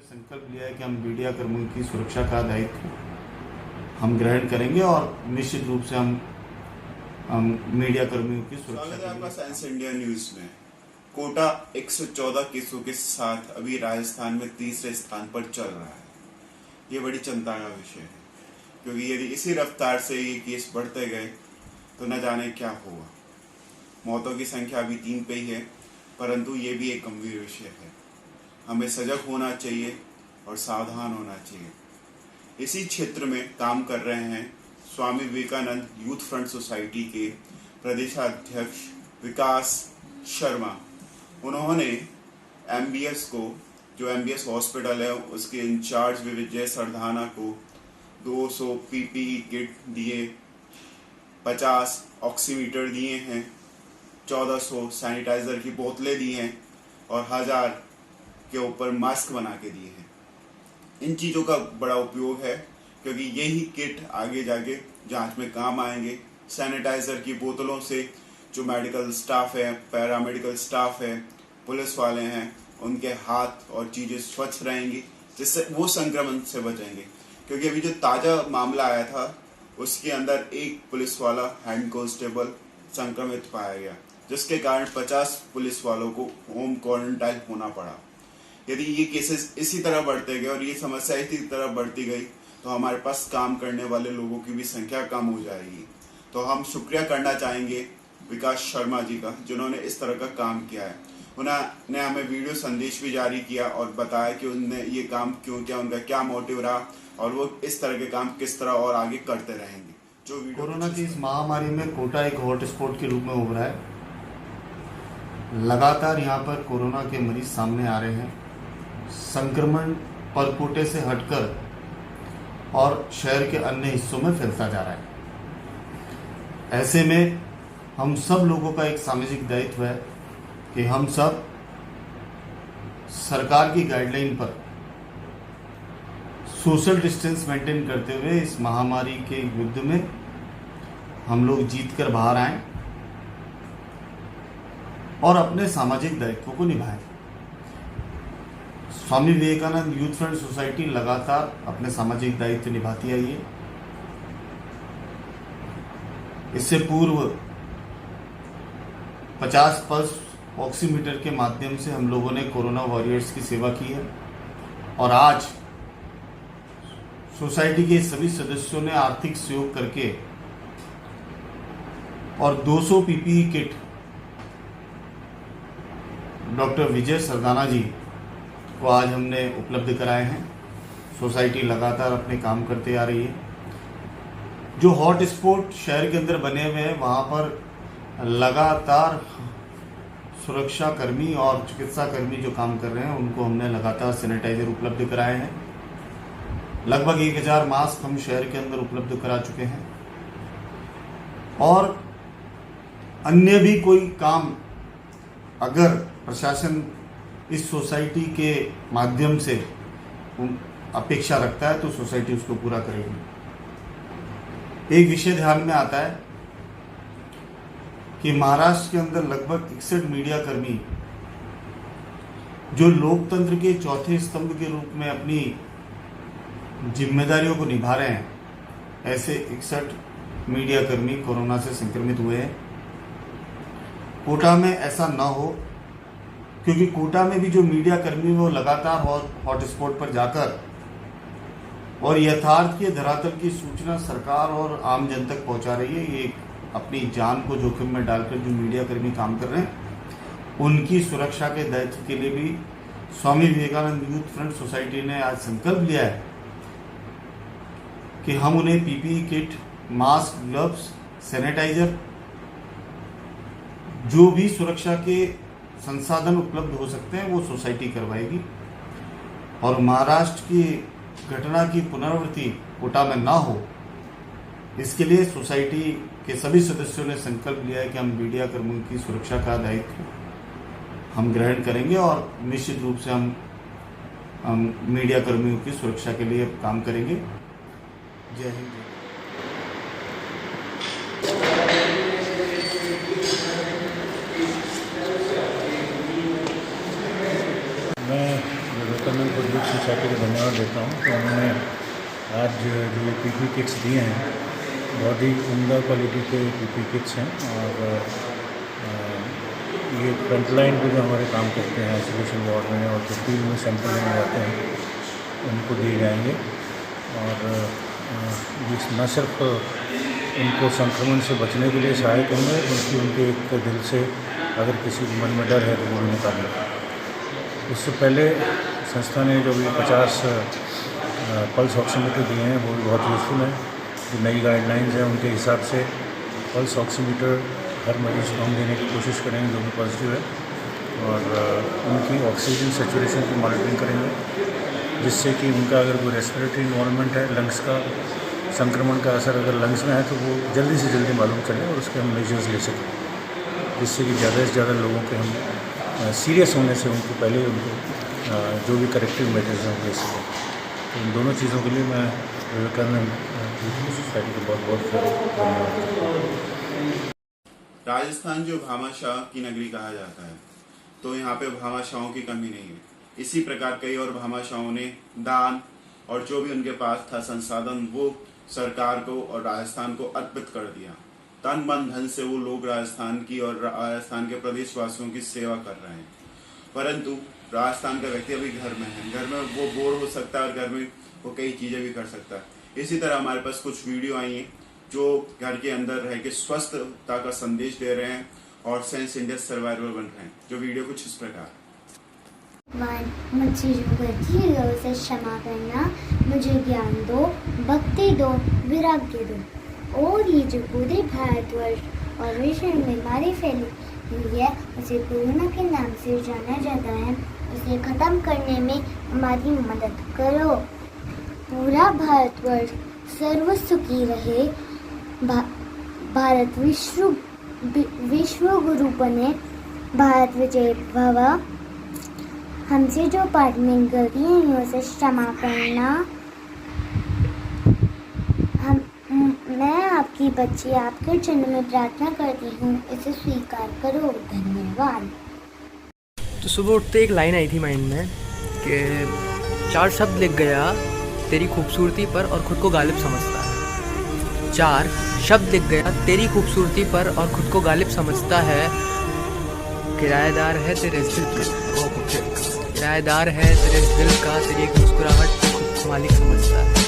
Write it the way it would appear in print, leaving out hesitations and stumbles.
संकल्प लिया है कि हम मीडिया कर्मियों की सुरक्षा का दायित्व हम ग्रहण करेंगे और निश्चित रूप से हम मीडिया कर्मियों की सुरक्षा स्वागत है आपका के साइंस इंडिया न्यूज में। कोटा 114 केसों के साथ अभी राजस्थान में तीसरे स्थान पर चल रहा है। ये बड़ी चिंता का विषय है, क्योंकि यदि इसी रफ्तार से ये केस बढ़ते गए तो न जाने क्या होगा। मौतों की संख्या अभी 3 पे ही है, परंतु ये भी एक गंभीर विषय है। हमें सजग होना चाहिए और सावधान होना चाहिए। इसी क्षेत्र में काम कर रहे हैं स्वामी विवेकानंद यूथ फ्रंट सोसाइटी के प्रदेशाध्यक्ष विकास शर्मा। उन्होंने एमबीएस को, जो एमबीएस हॉस्पिटल है, उसके इंचार्ज विजय सरदाना को 200 पीपीई किट दिए, 50 ऑक्सीमीटर दिए हैं, 1400 सैनिटाइजर की बोतलें दी हैं और 1000 के ऊपर मास्क बना के दिए हैं। इन चीज़ों का बड़ा उपयोग है, क्योंकि यही किट आगे जाके जांच में काम आएंगे। सैनिटाइजर की बोतलों से जो मेडिकल स्टाफ है, पैरामेडिकल स्टाफ है, पुलिस वाले हैं, उनके हाथ और चीज़ें स्वच्छ रहेंगी, जिससे वो संक्रमण से बचेंगे। क्योंकि अभी जो ताज़ा मामला आया था उसके अंदर एक पुलिस वाला हेड कांस्टेबल संक्रमित पाया गया, जिसके कारण 50 पुलिस वालों को होम क्वारंटाइन होना पड़ा। यदि ये केसेस इसी तरह बढ़ते गए और ये समस्या इसी तरह बढ़ती गई तो हमारे पास काम करने वाले लोगों की भी संख्या कम हो जाएगी। तो हम शुक्रिया करना चाहेंगे विकास शर्मा जी का, जिन्होंने इस तरह का काम किया है। उन्होंने हमें वीडियो संदेश भी जारी किया और बताया कि उन्होंने ये काम क्यों किया, उनका क्या मोटिव रहा और वो इस तरह के काम किस तरह और आगे करते रहेंगे। जो कोरोना की इस महामारी में कोटा एक हॉटस्पॉट के रूप में उभरा है। लगातार यहाँ पर कोरोना के मरीज सामने आ रहे हैं। संक्रमण परकोटे से हटकर और शहर के अन्य हिस्सों में फैलता जा रहा है। ऐसे में हम सब लोगों का एक सामाजिक दायित्व है कि हम सब सरकार की गाइडलाइन पर सोशल डिस्टेंस मेंटेन करते हुए इस महामारी के युद्ध में हम लोग जीत कर बाहर आएं और अपने सामाजिक दायित्वों को निभाएं। स्वामी विवेकानंद यूथ फ्रंट सोसाइटी लगातार अपने सामाजिक दायित्व निभाती आई है। इससे पूर्व 50 पल्स ऑक्सीमीटर के माध्यम से हम लोगों ने कोरोना वॉरियर्स की सेवा की है और आज सोसाइटी के सभी सदस्यों ने आर्थिक सहयोग करके और 200 पीपीई किट डॉक्टर विजय सरदाना जी को आज हमने उपलब्ध कराए हैं। सोसाइटी लगातार अपने काम करते आ रही है। जो हॉट स्पॉट शहर के अंदर बने हुए हैं वहाँ पर लगातार सुरक्षा कर्मी और चिकित्सा कर्मी जो काम कर रहे हैं उनको हमने लगातार सैनिटाइजर उपलब्ध कराए हैं। लगभग 1000 मास्क हम शहर के अंदर उपलब्ध करा चुके हैं और अन्य भी कोई काम अगर प्रशासन इस सोसाइटी के माध्यम से अपेक्षा रखता है तो सोसाइटी उसको पूरा करेगी। एक विषय ध्यान में आता है कि महाराष्ट्र के अंदर लगभग 61 मीडिया कर्मी जो लोकतंत्र के चौथे स्तंभ के रूप में अपनी जिम्मेदारियों को निभा रहे हैं, ऐसे 61 मीडिया कर्मी कोरोना से संक्रमित हुए हैं। कोटा में ऐसा न हो, क्योंकि कोटा में भी जो मीडिया कर्मी वो लगातार हॉटस्पॉट पर जाकर और यथार्थ के धरातल की सूचना सरकार और आम जन तक पहुंचा रही है। ये अपनी जान को जोखिम में डालकर जो मीडिया कर्मी काम कर रहे हैं उनकी सुरक्षा के दायित्व के लिए भी Swami Vivekananda youth front society ने आज संकल्प लिया है कि हम उन्हें PPE kit, mask, gloves, sanitizer, जो भी सुरक्षा के संसाधन उपलब्ध हो सकते हैं वो सोसाइटी करवाएगी और महाराष्ट्र की घटना की पुनरावृत्ति कोटा में ना हो, इसके लिए सोसाइटी के सभी सदस्यों ने संकल्प लिया है कि हम मीडिया कर्मियों की सुरक्षा का दायित्व हम ग्रहण करेंगे और निश्चित रूप से हम मीडिया कर्मियों की सुरक्षा के लिए काम करेंगे। जय हिंद। मैं कर्नल गुरदीप सोसाइटी को धन्यवाद देता हूँ कि उन्होंने आज जो ये पीपी किट्स दिए हैं, बहुत ही उम्दा क्वालिटी के पीपी किट्स हैं। और ये फ्रंटलाइन पे जो हमारे काम करते हैं आइसोलेशन वार्ड में और जो फील्ड में सैंपल लेने जाते हैं उनको दिए जाएंगे। और ये न सिर्फ उनको संक्रमण से बचने के लिए सहायक होंगे, बल्कि उनके एक दिल से अगर किसी के मन में डर है तो वो भी निकालेंगे। इससे पहले संस्था ने जो भी 50 पल्स ऑक्सीमीटर दिए हैं वो भी बहुत यूज़फुल हैं। जो नई गाइडलाइंस हैं उनके हिसाब से पल्स ऑक्सीमीटर हर मरीज़ को हम देने की कोशिश करेंगे जो भी पॉजिटिव है, और उनकी ऑक्सीजन सेचुरेशन की मॉनिटरिंग करेंगे, जिससे कि उनका अगर कोई रेस्पिरेटरी इन्वॉल्वमेंट है, लंग्स का संक्रमण का असर अगर लंग्स में है तो वो जल्दी से जल्दी मालूम चले और उसके हम मेजर्स ले सकें, जिससे कि ज़्यादा से ज़्यादा लोगों के हम सीरियस होने से उनको पहले उनको जो भी करेक्टिव मेजर्स हैं वो ले सकें। तो इन दोनों चीज़ों के लिए मैं विवेकानंद सोसाइटी को बहुत बहुत धन्यवाद। राजस्थान जो भामाशाह की नगरी कहा जाता है, तो यहाँ पे भामाशाहों की कमी नहीं है। इसी प्रकार कई और भामाशाहों ने दान और जो भी उनके पास था संसाधन वो सरकार को और राजस्थान को अर्पित कर दिया। तन मन धन से वो लोग राजस्थान की और राजस्थान के प्रदेशवासियों की सेवा कर रहे हैं। परंतु राजस्थान का व्यक्ति अभी घर में है, घर में वो बोर हो सकता है और घर में वो कई चीजें भी कर सकता है। इसी तरह हमारे पास कुछ वीडियो आई हैं जो घर के अंदर रह के स्वस्थता का संदेश दे रहे हैं और सेंस इंडिया सर्वाइवल बन रहे हैं। जो वीडियो कुछ इस प्रकार। मुझसे जो गलती है उसे क्षमा करना, मुझे ज्ञान दो, भक्ति दो, वैराग्य दो। और ये जो पूरे भारतवर्ष और विश्व में बीमारी फैली हुई है उसे कोरोना के नाम से जाना जाता है, उसे खत्म करने में हमारी मदद करो। पूरा भारतवर्ष सर्व सुखी रहे। भारत विश्व गुरु बने। भारत विजय भव। हमसे जो पाठ में गलतियाँ हैं उसे क्षमा करना। मैं आपकी बच्ची आपके चरण में प्रार्थना करती हूँ, इसे स्वीकार करो। धन्यवाद। तो सुबह उठते एक लाइन आई थी माइंड में कि 4 शब्द लिख गया तेरी खूबसूरती पर और खुद को गालिब समझता है। 4 शब्द लिख गया तेरी खूबसूरती पर और खुद को गालिब समझता है। किराएदार है तेरे इस दिल का, किराएदार है तेरे इस दिल का, तेरी एक मुस्कुराहट खुद को मालिक समझता है।